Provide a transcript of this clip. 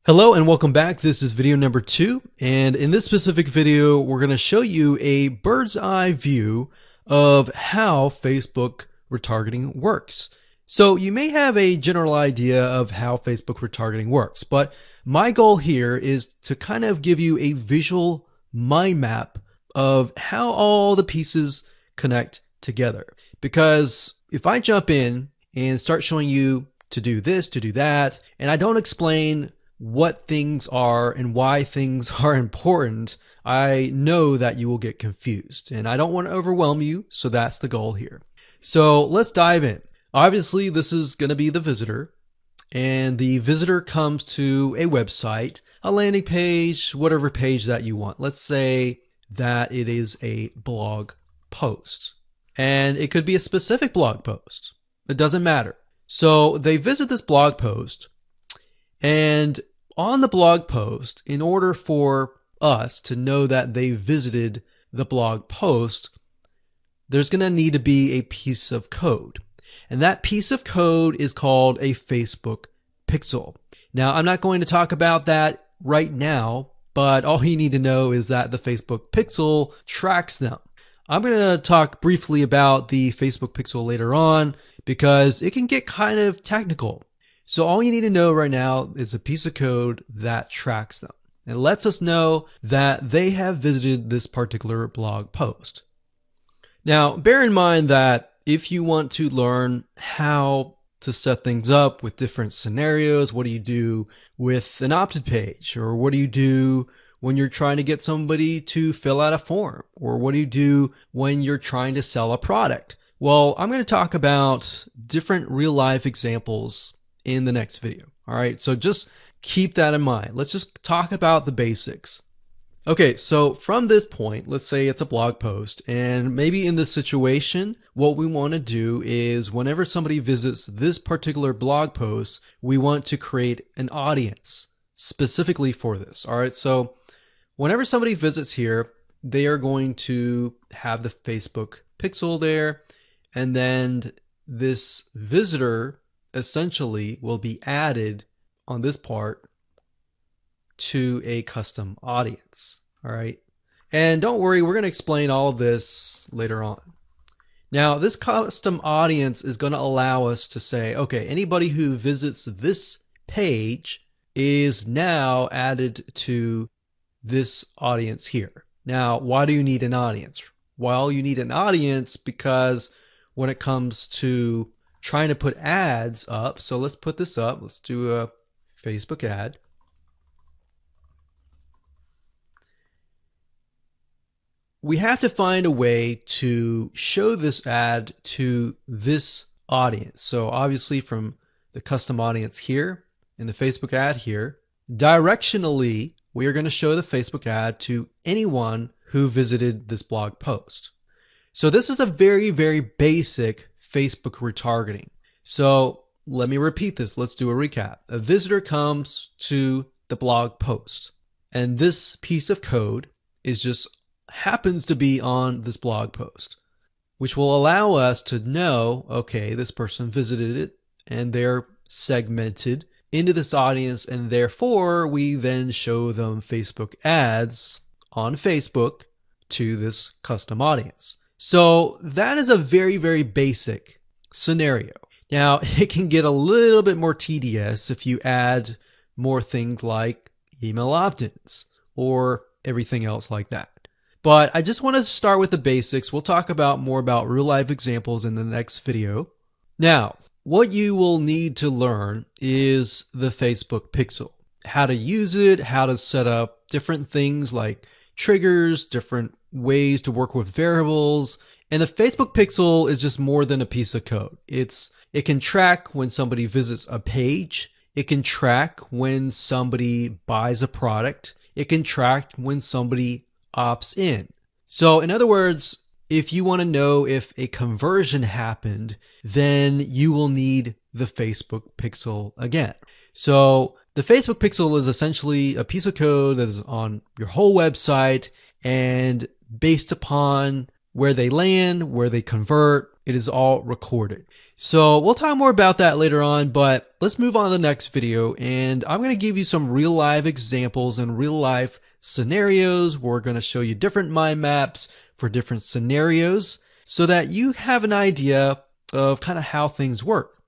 Hello and welcome back. This is video number 2, and in this specific video we're going to show you a bird's eye view of how Facebook retargeting works. So you may have a general idea of how Facebook retargeting works, but my goal here is to kind of give you a visual mind map of how all the pieces connect together. Because if I jump in and start showing you to do this, to do that, and I don't explain what things are and why things are important, I know that you will get confused, and I don't want to overwhelm you, so that's the goal here. So let's dive in. Obviously, this is going to be the visitor, and the visitor comes to a website, a landing page, whatever page that you want. Let's say that it is a blog post, and it could be a specific blog post. It doesn't matter. So they visit this blog post, and on the blog post, in order for us to know that they visited the blog post, there's going to need to be a piece of code. And that piece of code is called a Facebook pixel. Now, I'm not going to talk about that right now, but all you need to know is that the Facebook pixel tracks them. I'm going to talk briefly about the Facebook pixel later on because it can get kind of technical. So all you need to know right now is a piece of code that tracks them. It lets us know that they have visited this particular blog post. Now, bear in mind that if you want to learn how to set things up with different scenarios, what do you do with an opt-in page? Or what do you do when you're trying to get somebody to fill out a form? Or what do you do when you're trying to sell a product? Well, I'm going to talk about different real-life examples in the next video. All right, so just keep that in mind. Let's just talk about the basics. Okay, so from this point, let's say it's a blog post, and maybe in this situation, what we want to do is whenever somebody visits this particular blog post, we want to create an audience specifically for this. All right, so whenever somebody visits here, they are going to have the Facebook pixel there, and then this visitor essentially will be added on this part to a custom audience. All right. And don't worry, we're going to explain all of this later on. Now, this custom audience is going to allow us to say, okay, anybody who visits this page is now added to this audience here. Now, why do you need an audience? Well, you need an audience because when it comes to trying to put ads up, so let's put this up. Let's do a Facebook ad. We have to find a way to show this ad to this audience. So obviously from the custom audience here in the Facebook ad here, directionally, we are going to show the Facebook ad to anyone who visited this blog post. So this is a very, very basic Facebook retargeting. So let me repeat this. Let's do a recap. A visitor comes to the blog post, and this piece of code is just happens to be on this blog post, which will allow us to know, okay, this person visited it and they're segmented into this audience, and therefore we then show them Facebook ads on Facebook to this custom audience. So that is a very, very basic scenario. Now, it can get a little bit more tedious if you add more things like email opt-ins or everything else like that. But I just want to start with the basics. We'll talk about more about real life examples in the next video. Now, what you will need to learn is the Facebook pixel, how to use it, how to set up different things like triggers, different ways to work with variables. And the Facebook pixel is just more than a piece of code. It can track when somebody visits a page. It can track when somebody buys a product. It can track when somebody opts in. So in other words, if you want to know if a conversion happened, then you will need the Facebook pixel again. So the Facebook pixel is essentially a piece of code that is on your whole website, and based upon where they land, where they convert, it is all recorded. So we'll talk more about that later on, but let's move on to the next video, and I'm going to give you some real life examples and real life scenarios. We're going to show you different mind maps for different scenarios so that you have an idea of kind of how things work.